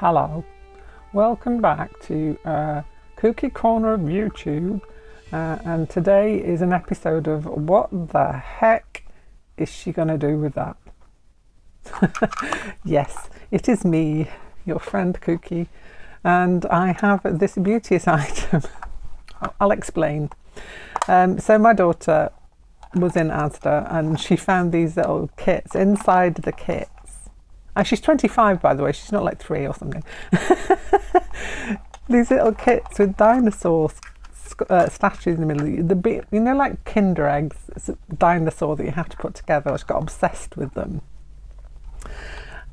Hello, welcome back to Kooky Corner of YouTube, and today is an episode of what the heck is she gonna do with that? Yes, it is me, your friend Kooky, and I have this beauteous item. I'll explain. So my daughter was in Asda and she found these little kits. Inside the kits, and she's 25 by the way, she's not like 3 or something. These little kits with dinosaur statues in the middle, you know, like Kinder eggs. It's a dinosaur that you have to put together. She got obsessed with them,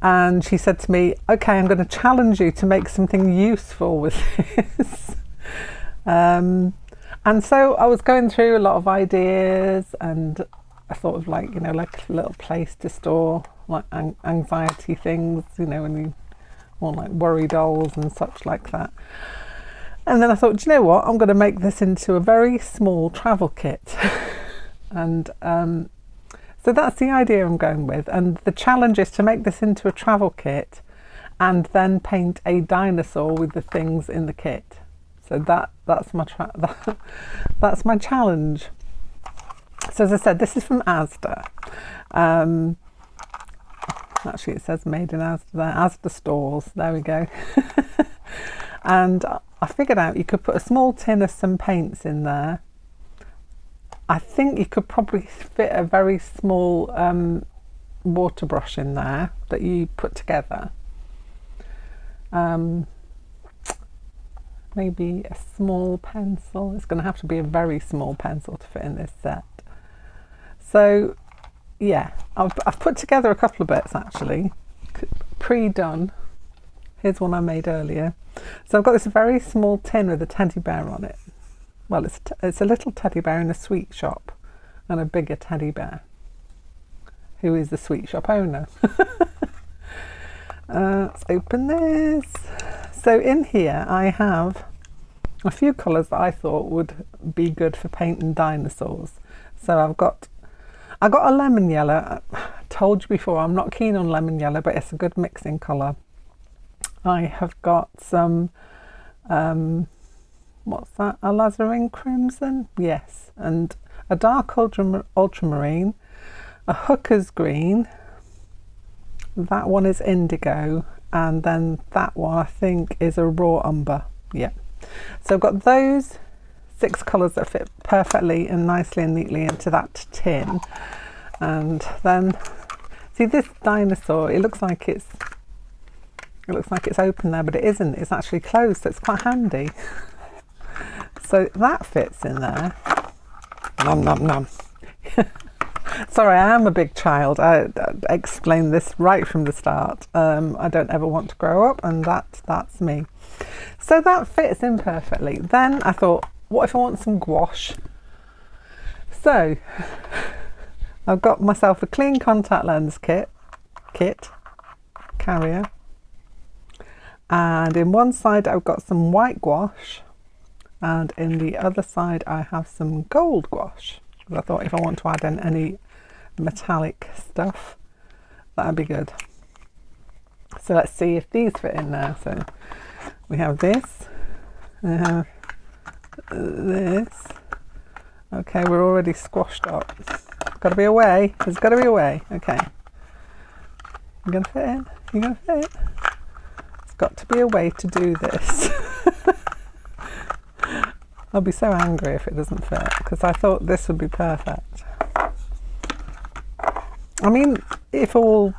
and she said to me, okay, I'm going to challenge you to make something useful with this. And so I was going through a lot of ideas, and I thought of, like, you know, like a little place to store like anxiety things, you know, when you want like worry dolls and such like that. And then I thought, do you know what, I'm going to make this into a very small travel kit. And so that's the idea I'm going with, and the challenge is to make this into a travel kit and then paint a dinosaur with the things in the kit. So that's my challenge. So as I said, this is from Asda. Actually, it says made in Asda there. Asda stores. There we go. And I figured out you could put a small tin of some paints in there. I think you could probably fit a very small water brush in there that you put together. Maybe a small pencil. It's going to have to be a very small pencil to fit in this set. So yeah, I've put together a couple of bits actually, pre-done. Here's one I made earlier. So I've got this very small tin with a teddy bear on it. Well, it's a little teddy bear in a sweet shop, and a bigger teddy bear, who is the sweet shop owner. Let's open this. So in here I have a few colours that I thought would be good for painting dinosaurs. So I got a lemon yellow. I told you before, I'm not keen on lemon yellow, but it's a good mixing colour. I have got some, what's that, alizarin crimson? Yes, and a dark ultramarine, a hooker's green, that one is indigo, and then that one I think is a raw umber. Yeah, so I've got those 6 colours that fit perfectly and nicely and neatly into that tin. And then see this dinosaur, it looks like it's open there, but it isn't. It's actually closed, so it's quite handy. So that fits in there. Nom nom nom. Sorry, I am a big child. I explained this right from the start. I don't ever want to grow up, and that's me. So that fits in perfectly. Then I thought, what if I want some gouache? So I've got myself a clean contact lens kit carrier, and in one side I've got some white gouache, and in the other side I have some gold gouache. I thought if I want to add in any metallic stuff, that'd be good. So let's see if these fit in there. So we have this, we have this. Okay, we're already squashed up. Got to be a way. There's got to be a way. Okay, you're gonna fit in. You're gonna fit. It's got to be a way to do this. I'll be so angry if it doesn't fit, because I thought this would be perfect. I mean, if all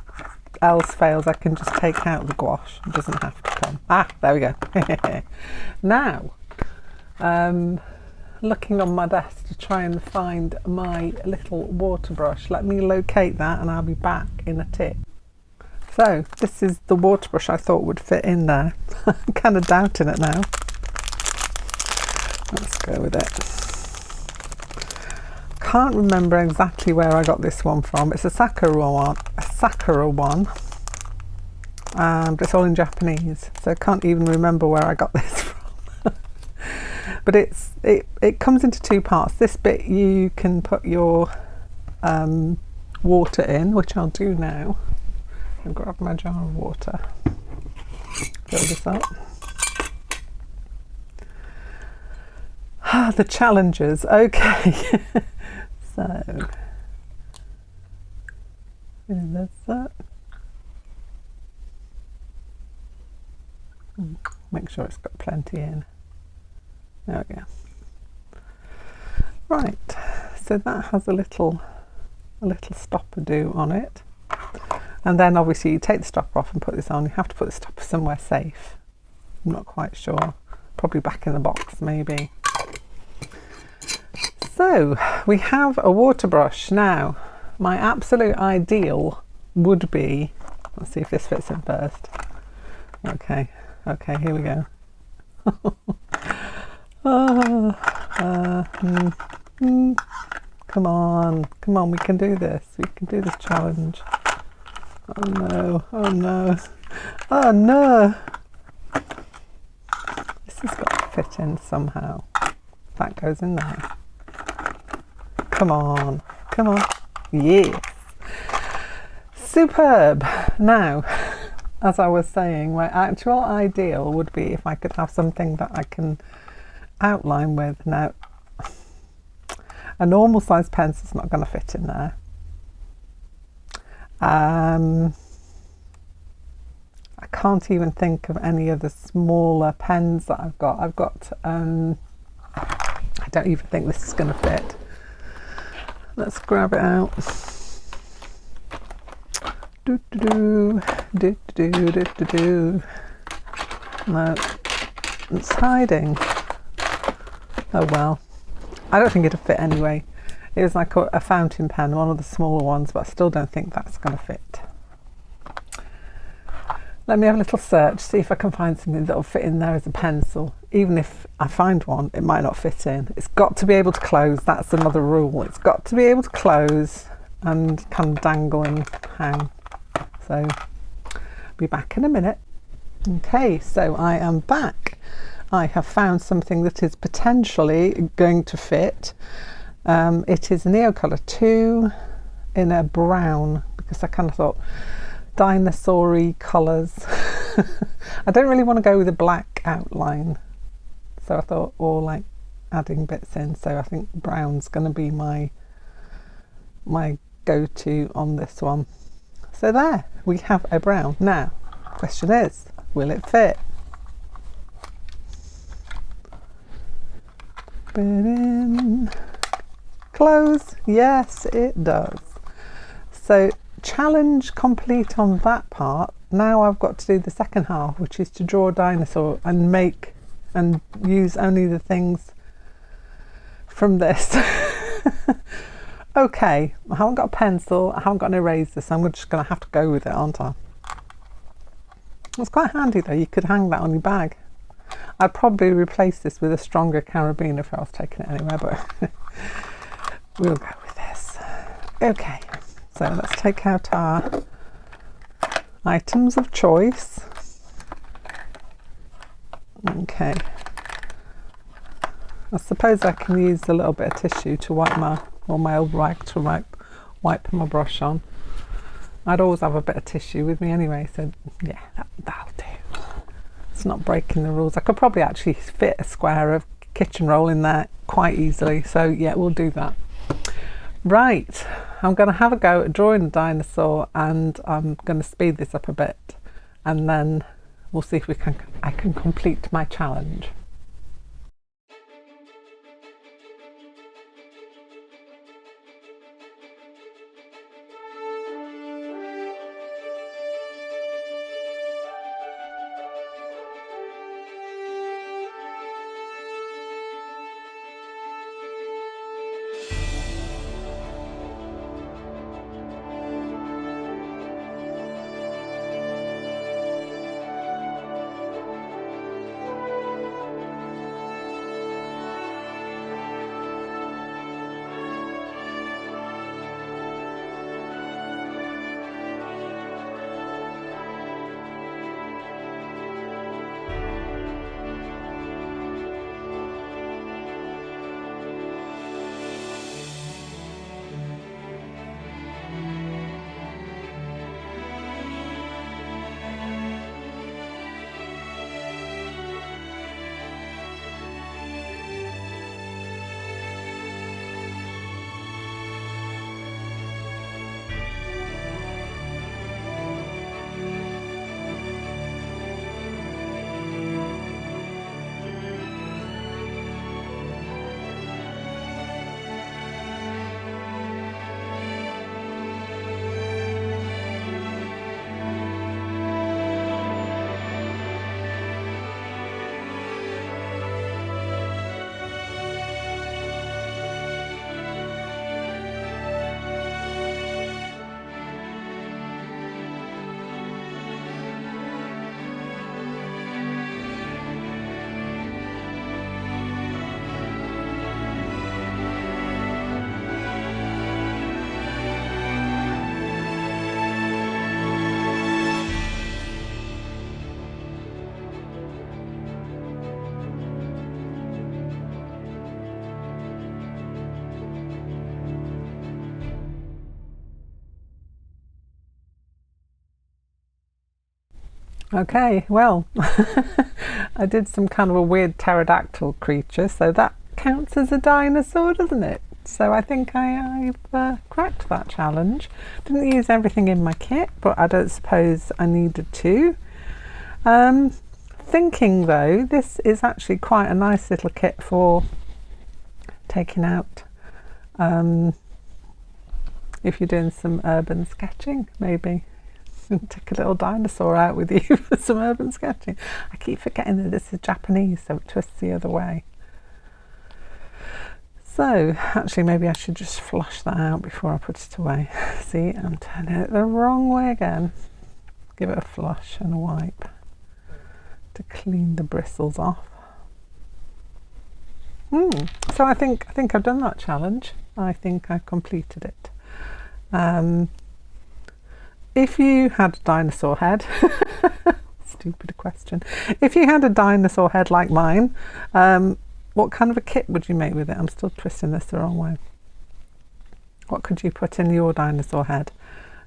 else fails, I can just take out the gouache. It doesn't have to come. Ah, there we go. Now, looking on my desk to try and find my little water brush. Let me locate that and I'll be back in a tick. So this is the water brush I thought would fit in there. I'm kind of doubting it now. Let's go with it. Can't remember exactly where I got this one from. It's a Sakura one, but it's all in Japanese, so I can't even remember where I got this from. But it comes into 2 parts. This bit you can put your water in, which I'll do now. I'll grab my jar of water. fill this up. Ah, the challenges. Okay. So, there's that. Make sure it's got plenty in. There we go. Right, so that has a little stopper do on it. And then obviously you take the stopper off and put this on. You have to put the stopper somewhere safe. I'm not quite sure. Probably back in the box maybe. So we have a water brush. Now, my absolute ideal would be, let's see if this fits in first. Okay, here we go. Come on, we can do this. We can do this challenge. Oh no, oh no, oh no. This has got to fit in somehow. That goes in there. Come on. Yes. Superb. Now, as I was saying, my actual ideal would be if I could have something that I can outline with. Now, a normal size pencil's not going to fit in there. I can't even think of any of the smaller pens that I've got. I don't even think this is going to fit. Let's grab it out. No, it's hiding. Oh well. I don't think it'll fit anyway. It was like a fountain pen, one of the smaller ones, but I still don't think that's going to fit. Let me have a little search, see if I can find something that'll fit in there as a pencil. Even if I find one, it might not fit in. It's got to be able to close. That's another rule. It's got to be able to close and kind of dangle and hang. So, be back in a minute. Okay, so I am back. I have found something that is potentially going to fit. It is Neocolor 2 in a brown, because I kind of thought dinosaur-y colours. I don't really want to go with a black outline, so I thought, or like adding bits in, so I think brown's going to be my go-to on this one. So there, we have a brown. Now, question is, will it fit? Put it in. Close. Yes, it does. So challenge complete on that part. Now I've got to do the second half, which is to draw a dinosaur and make and use only the things from this. Okay, I haven't got a pencil, I haven't got an eraser, so I'm just going to have to go with it, aren't I? It's quite handy though, you could hang that on your bag. I'd probably replace this with a stronger carabiner if I was taking it anywhere, but we'll go with this. Okay, so let's take out our items of choice. Okay, I suppose I can use a little bit of tissue to wipe my old rag to wipe my brush on. I'd always have a bit of tissue with me anyway, so yeah, that'll do. It's not breaking the rules. I could probably actually fit a square of kitchen roll in there quite easily, so yeah, we'll do that. Right, I'm going to have a go at drawing a dinosaur, and I'm going to speed this up a bit, and then we'll see if I can complete my challenge. Okay, well, I did some kind of a weird pterodactyl creature, so that counts as a dinosaur, doesn't it? So I think I've cracked that challenge. Didn't use everything in my kit, but I don't suppose I needed to. Thinking though, this is actually quite a nice little kit for taking out if you're doing some urban sketching, maybe. Take a little dinosaur out with you for some urban sketching. I keep forgetting that this is Japanese, so it twists the other way. So actually maybe I should just flush that out before I put it away. See, I'm turning it the wrong way again. Give it a flush and a wipe to clean the bristles off. So I think I've done that challenge. I think I completed it. If you had a dinosaur head, stupid question. If you had a dinosaur head like mine, what kind of a kit would you make with it? I'm still twisting this the wrong way. What could you put in your dinosaur head?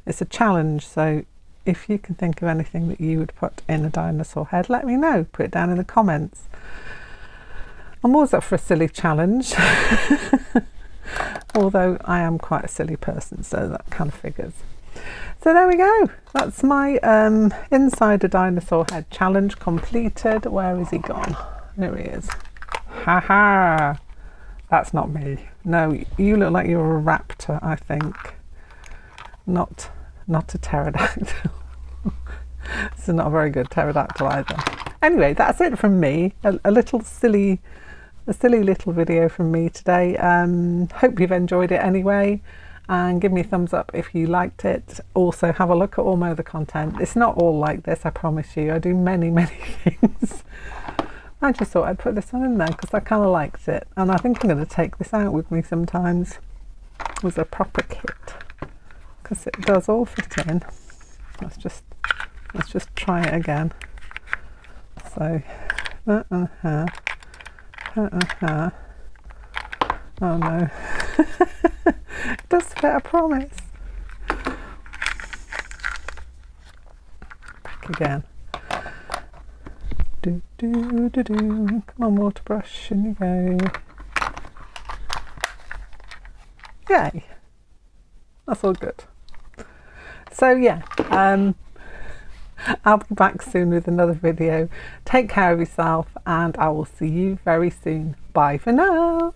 It's a challenge, so if you can think of anything that you would put in a dinosaur head, let me know. Put it down in the comments. I'm always up for a silly challenge. Although I am quite a silly person, so that kind of figures. So there we go. That's my inside a dinosaur head challenge completed. Where is he gone? There he is. Haha. That's not me. No, you look like you're a raptor, I think. Not a pterodactyl. This is not a very good pterodactyl either. Anyway, that's it from me. A silly little video from me today. Hope you've enjoyed it anyway, and give me a thumbs up if you liked it. Also have a look at all my other content. It's not all like this, I promise you. I do many things. I just thought I'd put this one in there because I kind of liked it, and I think I'm going to take this out with me sometimes as a proper kit because it does all fit in. Let's just try it again. So oh no. It does fit, I promise. Back again. Do. Come on, water brush, in you go. Yay. That's all good. So yeah, I'll be back soon with another video. Take care of yourself, and I will see you very soon. Bye for now.